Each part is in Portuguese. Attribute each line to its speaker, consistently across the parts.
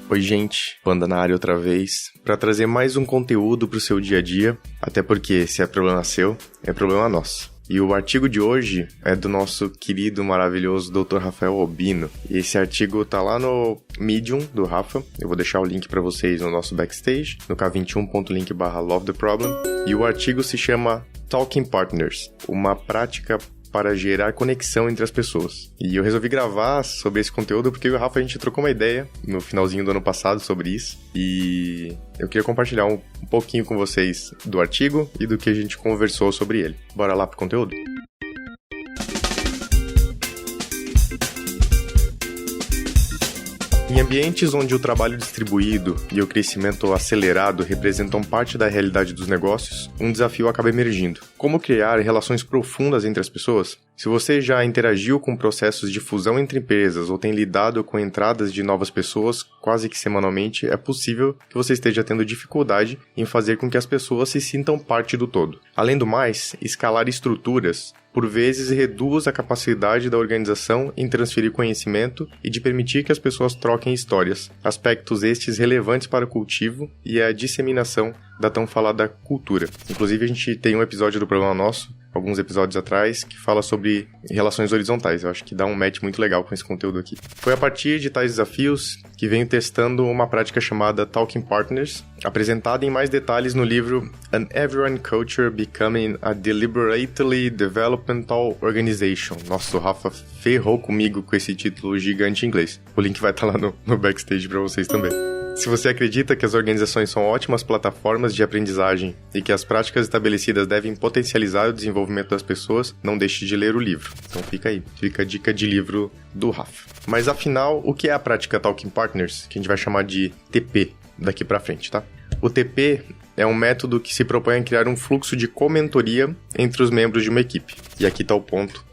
Speaker 1: Oi gente, Panda na área outra vez, para trazer mais um conteúdo para o seu dia a dia, até porque se é problema seu, é problema nosso. E o artigo de hoje é do nosso querido, maravilhoso Dr. Rafael Albino. E esse artigo tá lá no Medium do Rafa. Eu vou deixar o link para vocês no nosso backstage, no k21.link/lovetheproblem. E o artigo se chama Talking Partners, uma prática para gerar conexão entre as pessoas. E eu resolvi gravar sobre esse conteúdo porque eu e o Rafa a gente trocou uma ideia no finalzinho do ano passado sobre isso. E eu queria compartilhar um pouquinho com vocês do artigo e do que a gente conversou sobre ele. Bora lá pro conteúdo? Em ambientes onde o trabalho distribuído e o crescimento acelerado representam parte da realidade dos negócios, um desafio acaba emergindo. Como criar relações profundas entre as pessoas? Se você já interagiu com processos de fusão entre empresas ou tem lidado com entradas de novas pessoas quase que semanalmente, é possível que você esteja tendo dificuldade em fazer com que as pessoas se sintam parte do todo. Além do mais, escalar estruturas por vezes reduz a capacidade da organização em transferir conhecimento e de permitir que as pessoas troquem histórias, aspectos estes relevantes para o cultivo e a disseminação da tão falada cultura. Inclusive, a gente tem um episódio do Problema Nosso, alguns episódios atrás, que fala sobre relações horizontais. Eu acho que dá um match muito legal com esse conteúdo aqui. Foi a partir de tais desafios que venho testando uma prática chamada Talking Partners, apresentada em mais detalhes no livro An Everyone Culture Becoming a Deliberately Developmental Organization. Nossa, o Rafa ferrou comigo com esse título gigante em inglês. O link vai estar lá no backstage para vocês também. Se você acredita que as organizações são ótimas plataformas de aprendizagem e que as práticas estabelecidas devem potencializar o desenvolvimento das pessoas, não deixe de ler o livro. Então fica aí, fica a dica de livro do Rafa. Mas afinal, o que é a prática Talking Partners, que a gente vai chamar de TP daqui pra frente, tá? O TP é um método que se propõe a criar um fluxo de comentoria entre os membros de uma equipe. E aqui tá o ponto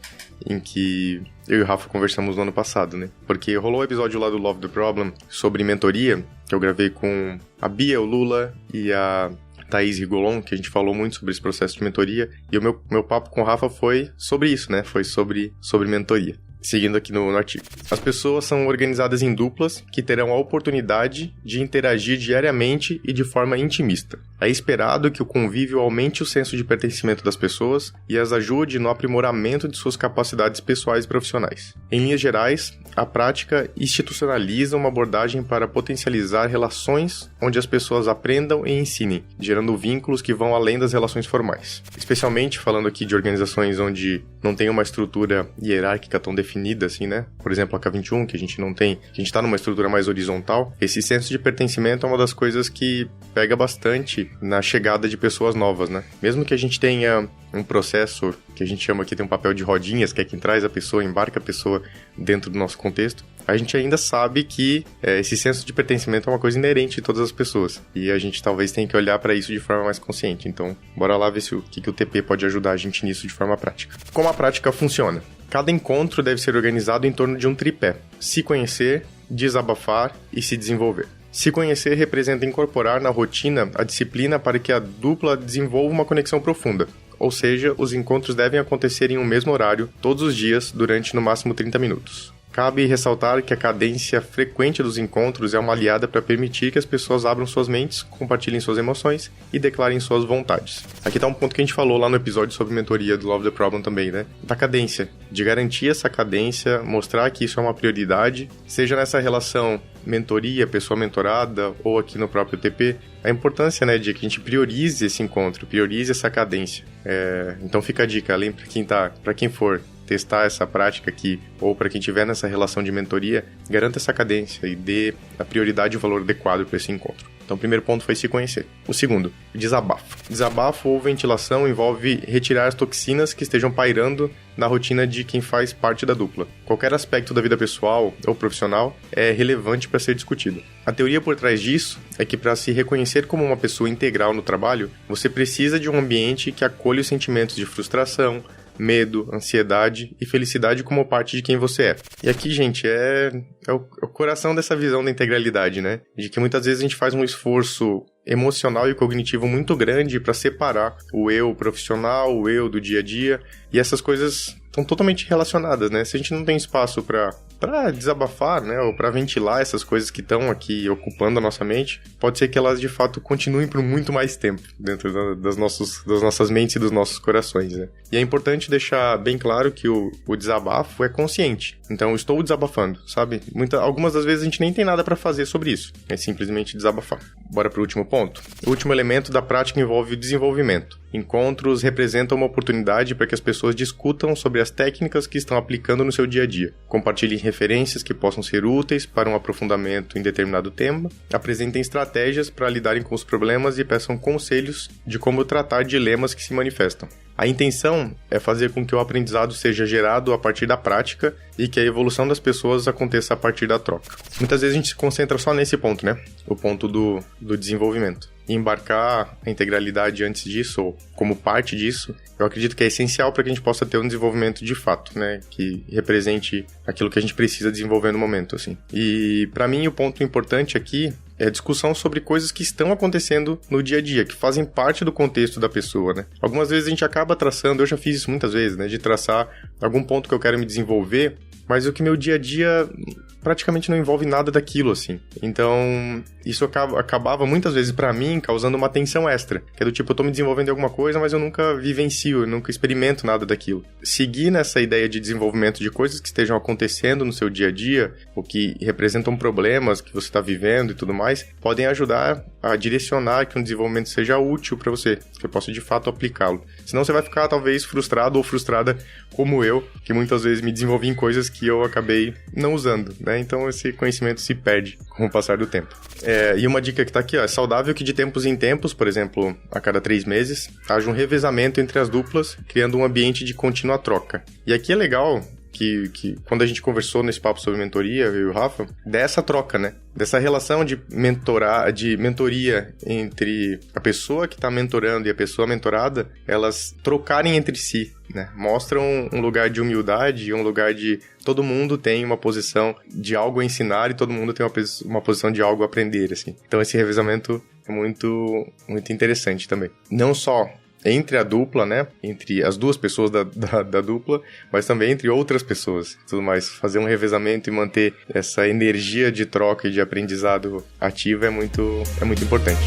Speaker 1: em que eu e o Rafa conversamos no ano passado, né? Porque rolou um episódio lá do Love the Problem sobre mentoria, que eu gravei com a Bia, o Lula e a Thaís Rigolon, que a gente falou muito sobre esse processo de mentoria. E o meu papo com o Rafa foi sobre isso, né? Foi sobre mentoria. Seguindo aqui no artigo. As pessoas são organizadas em duplas que terão a oportunidade de interagir diariamente e de forma intimista. É esperado que o convívio aumente o senso de pertencimento das pessoas e as ajude no aprimoramento de suas capacidades pessoais e profissionais. Em linhas gerais, a prática institucionaliza uma abordagem para potencializar relações onde as pessoas aprendam e ensinem, gerando vínculos que vão além das relações formais. Especialmente falando aqui de organizações onde não tem uma estrutura hierárquica tão definida assim, né? Por exemplo, a K21, que a gente não tem, a gente está numa estrutura mais horizontal. Esse senso de pertencimento é uma das coisas que pega bastante na chegada de pessoas novas, né? Mesmo que a gente tenha um processo que a gente chama aqui, tem um papel de rodinhas, que é quem traz a pessoa, embarca a pessoa dentro do nosso contexto, a gente ainda sabe que esse senso de pertencimento é uma coisa inerente de todas as pessoas. E a gente talvez tenha que olhar para isso de forma mais consciente. Então, bora lá ver o que o TP pode ajudar a gente nisso de forma prática. Como a prática funciona? Cada encontro deve ser organizado em torno de um tripé: se conhecer, desabafar e se desenvolver. Se conhecer representa incorporar na rotina a disciplina para que a dupla desenvolva uma conexão profunda. Ou seja, os encontros devem acontecer em um mesmo horário, todos os dias, durante no máximo 30 minutos. Cabe ressaltar que a cadência frequente dos encontros é uma aliada para permitir que as pessoas abram suas mentes, compartilhem suas emoções e declarem suas vontades. Aqui está um ponto que a gente falou lá no episódio sobre mentoria do Love the Problem também, né? Da cadência, de garantir essa cadência, mostrar que isso é uma prioridade, seja nessa relação mentoria, pessoa mentorada ou aqui no próprio TP, a importância, né, de que a gente priorize esse encontro, priorize essa cadência. Então fica a dica, além para quem for testar essa prática aqui, ou para quem estiver nessa relação de mentoria, garanta essa cadência e dê a prioridade e o valor adequado para esse encontro. Então, o primeiro ponto foi se conhecer. O segundo, desabafo. Desabafo ou ventilação envolve retirar as toxinas que estejam pairando na rotina de quem faz parte da dupla. Qualquer aspecto da vida pessoal ou profissional é relevante para ser discutido. A teoria por trás disso é que para se reconhecer como uma pessoa integral no trabalho, você precisa de um ambiente que acolha os sentimentos de frustração, medo, ansiedade e felicidade como parte de quem você é. E aqui, gente, é o coração dessa visão da integralidade, né? De que muitas vezes a gente faz um esforço emocional e cognitivo muito grande para separar o eu profissional, o eu do dia a dia, e essas coisas estão totalmente relacionadas, né? Se a gente não tem espaço para para desabafar, né, ou para ventilar essas coisas que estão aqui ocupando a nossa mente, pode ser que elas de fato continuem por muito mais tempo dentro das nossas mentes e dos nossos corações, né? E é importante deixar bem claro que o desabafo é consciente. Então, eu estou desabafando, sabe? Algumas das vezes a gente nem tem nada para fazer sobre isso. É simplesmente desabafar. Bora pro último ponto. O último elemento da prática envolve o desenvolvimento. Encontros representam uma oportunidade para que as pessoas discutam sobre as técnicas que estão aplicando no seu dia a dia. Compartilhem referências que possam ser úteis para um aprofundamento em determinado tema. Apresentem estratégias para lidarem com os problemas e peçam conselhos de como tratar dilemas que se manifestam. A intenção é fazer com que o aprendizado seja gerado a partir da prática e que a evolução das pessoas aconteça a partir da troca. Muitas vezes a gente se concentra só nesse ponto, né? O ponto do desenvolvimento. E embarcar a integralidade antes disso, ou como parte disso, eu acredito que é essencial para que a gente possa ter um desenvolvimento de fato, né? Que represente aquilo que a gente precisa desenvolver no momento, assim. E para mim o ponto importante aqui é a discussão sobre coisas que estão acontecendo no dia a dia, que fazem parte do contexto da pessoa, né? Algumas vezes a gente acaba traçando, eu já fiz isso muitas vezes, né? De traçar algum ponto que eu quero me desenvolver, mas o que meu dia a dia praticamente não envolve nada daquilo, assim. Então, isso acabava muitas vezes pra mim causando uma tensão extra, que é do tipo, eu tô me desenvolvendo em alguma coisa, mas eu nunca vivencio, eu nunca experimento nada daquilo. Seguir nessa ideia de desenvolvimento de coisas que estejam acontecendo no seu dia a dia, ou que representam problemas que você está vivendo e tudo mais, podem ajudar a direcionar que um desenvolvimento seja útil pra você, que você possa de fato aplicá-lo. Senão você vai ficar talvez frustrado ou frustrada como eu, que muitas vezes me desenvolvi em coisas que eu acabei não usando, né? Então esse conhecimento se perde com o passar do tempo. E uma dica que tá aqui, ó, é saudável que de tempos em tempos, por exemplo, a cada 3 meses, haja um revezamento entre as duplas, criando um ambiente de contínua troca. E aqui é legal que quando a gente conversou nesse papo sobre mentoria, eu e o Rafa, dessa troca, né? Dessa relação de mentoria entre a pessoa que está mentorando e a pessoa mentorada, elas trocarem entre si, né? Mostram um lugar de humildade, um lugar de todo mundo tem uma posição de algo a ensinar e todo mundo tem uma posição de algo a aprender, assim. Então esse revezamento é muito, muito interessante também. Não só entre a dupla, né? Entre as duas pessoas da dupla, mas também entre outras pessoas. Tudo mais. Fazer um revezamento e manter essa energia de troca e de aprendizado ativa é muito importante.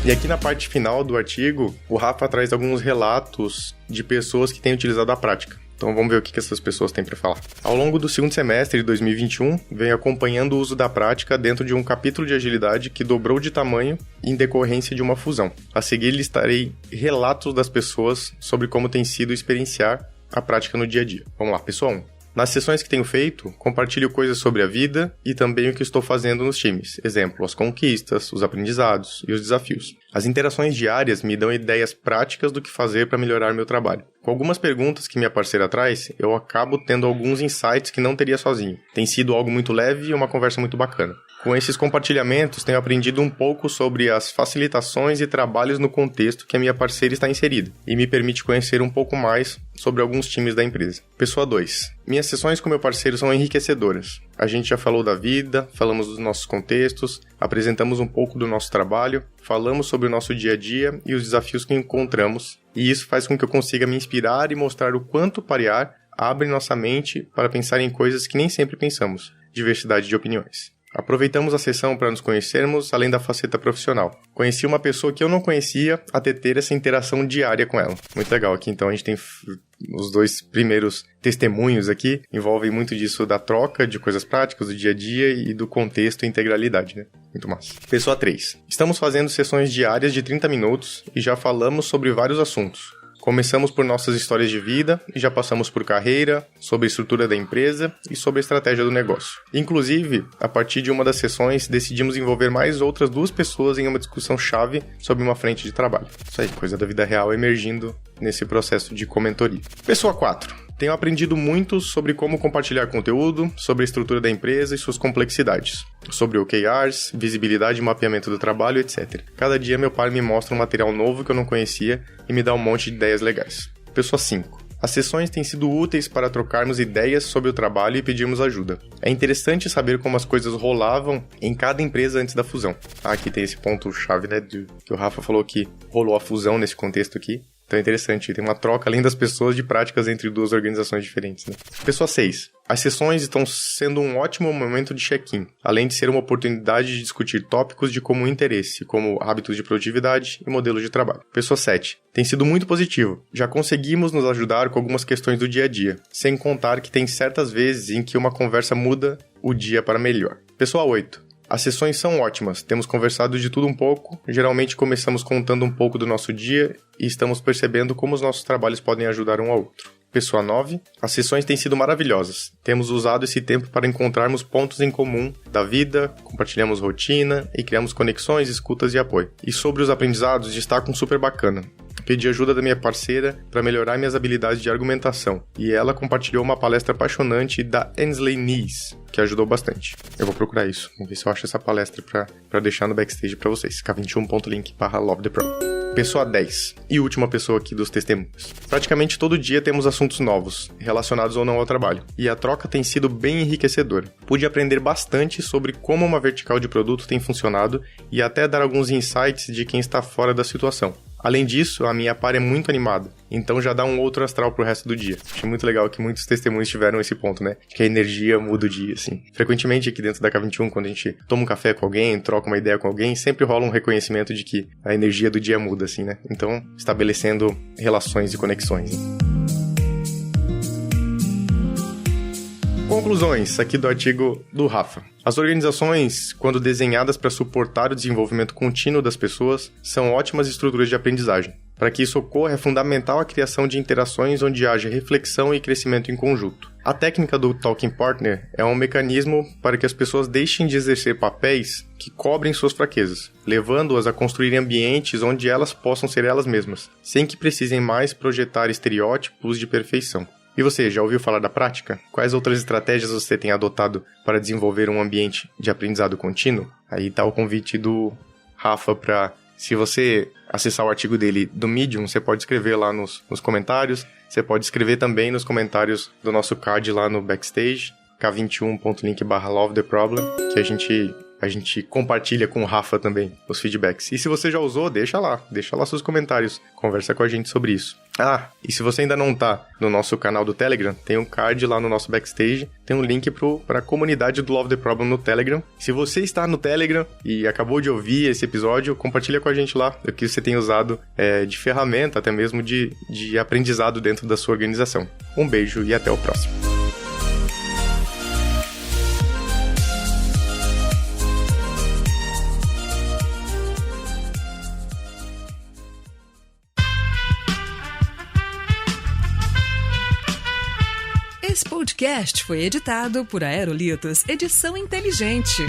Speaker 1: E aqui na parte final do artigo, o Rafa traz alguns relatos de pessoas que têm utilizado a prática. Então vamos ver o que essas pessoas têm para falar. Ao longo do segundo semestre de 2021, venho acompanhando o uso da prática dentro de um capítulo de agilidade que dobrou de tamanho em decorrência de uma fusão. A seguir listarei relatos das pessoas sobre como tem sido experienciar a prática no dia a dia. Vamos lá, pessoal 1. Nas sessões que tenho feito, compartilho coisas sobre a vida e também o que estou fazendo nos times. Exemplo, as conquistas, os aprendizados e os desafios. As interações diárias me dão ideias práticas do que fazer para melhorar meu trabalho. Com algumas perguntas que minha parceira traz, eu acabo tendo alguns insights que não teria sozinho. Tem sido algo muito leve e uma conversa muito bacana. Com esses compartilhamentos, tenho aprendido um pouco sobre as facilitações e trabalhos no contexto que a minha parceira está inserida, e me permite conhecer um pouco mais sobre alguns times da empresa. Pessoa 2. Minhas sessões com meu parceiro são enriquecedoras. A gente já falou da vida, falamos dos nossos contextos, apresentamos um pouco do nosso trabalho, falamos sobre o nosso dia a dia e os desafios que encontramos, e isso faz com que eu consiga me inspirar e mostrar o quanto parear abre nossa mente para pensar em coisas que nem sempre pensamos. Diversidade de opiniões. Aproveitamos a sessão para nos conhecermos, além da faceta profissional. Conheci uma pessoa que eu não conhecia até ter essa interação diária com ela. Muito legal aqui, então a gente tem os 2 primeiros testemunhos aqui, envolvem muito disso da troca de coisas práticas do dia a dia e do contexto e integralidade, né? Muito massa. Pessoa 3. Estamos fazendo sessões diárias de 30 minutos e já falamos sobre vários assuntos. Começamos por nossas histórias de vida e já passamos por carreira, sobre a estrutura da empresa e sobre a estratégia do negócio. Inclusive, a partir de uma das sessões, decidimos envolver mais outras 2 pessoas em uma discussão-chave sobre uma frente de trabalho. Isso aí, coisa da vida real emergindo nesse processo de comentoria. Pessoa 4. Tenho aprendido muito sobre como compartilhar conteúdo, sobre a estrutura da empresa e suas complexidades, sobre OKRs, visibilidade e mapeamento do trabalho, etc. Cada dia meu pai me mostra um material novo que eu não conhecia e me dá um monte de ideias legais. Pessoa 5. As sessões têm sido úteis para trocarmos ideias sobre o trabalho e pedirmos ajuda. É interessante saber como as coisas rolavam em cada empresa antes da fusão. Aqui tem esse ponto-chave, né, que o Rafa falou que rolou a fusão nesse contexto aqui. Então é interessante, tem uma troca além das pessoas de práticas entre duas organizações diferentes, né? Pessoa 6. As sessões estão sendo um ótimo momento de check-in, além de ser uma oportunidade de discutir tópicos de comum interesse, como hábitos de produtividade e modelos de trabalho. Pessoa 7. Tem sido muito positivo. Já conseguimos nos ajudar com algumas questões do dia a dia, sem contar que tem certas vezes em que uma conversa muda o dia para melhor. Pessoa 8. As sessões são ótimas, temos conversado de tudo um pouco, geralmente começamos contando um pouco do nosso dia e estamos percebendo como os nossos trabalhos podem ajudar um ao outro. Pessoa 9. As sessões têm sido maravilhosas. Temos usado esse tempo para encontrarmos pontos em comum da vida, compartilhamos rotina e criamos conexões, escutas e apoio. E sobre os aprendizados, destaco um super bacana. Pedi ajuda da minha parceira para melhorar minhas habilidades de argumentação, e ela compartilhou uma palestra apaixonante da Ainsley Nees, que ajudou bastante. Eu vou procurar isso, vamos ver se eu acho essa palestra para deixar no backstage para vocês, k21.link/LoveThePro. Pessoa 10, e última pessoa aqui dos testemunhos. Praticamente todo dia temos assuntos novos, relacionados ou não ao trabalho, e a troca tem sido bem enriquecedora. Pude aprender bastante sobre como uma vertical de produto tem funcionado e até dar alguns insights de quem está fora da situação. Além disso, a minha par é muito animada, então já dá um outro astral pro resto do dia. Achei muito legal que muitos testemunhos tiveram esse ponto, né? Que a energia muda o dia, assim. Frequentemente aqui dentro da K21, quando a gente toma um café com alguém, troca uma ideia com alguém, sempre rola um reconhecimento de que a energia do dia muda, assim, né? Então, estabelecendo relações e conexões, né? Conclusões aqui do artigo do Rafa. As organizações, quando desenhadas para suportar o desenvolvimento contínuo das pessoas, são ótimas estruturas de aprendizagem. Para que isso ocorra, é fundamental a criação de interações onde haja reflexão e crescimento em conjunto. A técnica do Talking Partner é um mecanismo para que as pessoas deixem de exercer papéis que cobrem suas fraquezas, levando-as a construir ambientes onde elas possam ser elas mesmas, sem que precisem mais projetar estereótipos de perfeição. E você, já ouviu falar da prática? Quais outras estratégias você tem adotado para desenvolver um ambiente de aprendizado contínuo? Aí está o convite do Rafa para, se você acessar o artigo dele do Medium, você pode escrever lá nos comentários. Você pode escrever também nos comentários do nosso card lá no backstage, k21.link/LoveTheProblem, que a gente compartilha com o Rafa também os feedbacks. E se você já usou, deixa lá seus comentários, conversa com a gente sobre isso. Ah, e se você ainda não tá no nosso canal do Telegram, tem um card lá no nosso backstage, tem um link para a comunidade do Love the Problem no Telegram. Se você está no Telegram e acabou de ouvir esse episódio, compartilha com a gente lá o que você tem usado de ferramenta, até mesmo de aprendizado dentro da sua organização. Um beijo e até o próximo.
Speaker 2: Esse podcast foi editado por Aerolitos Edição Inteligente.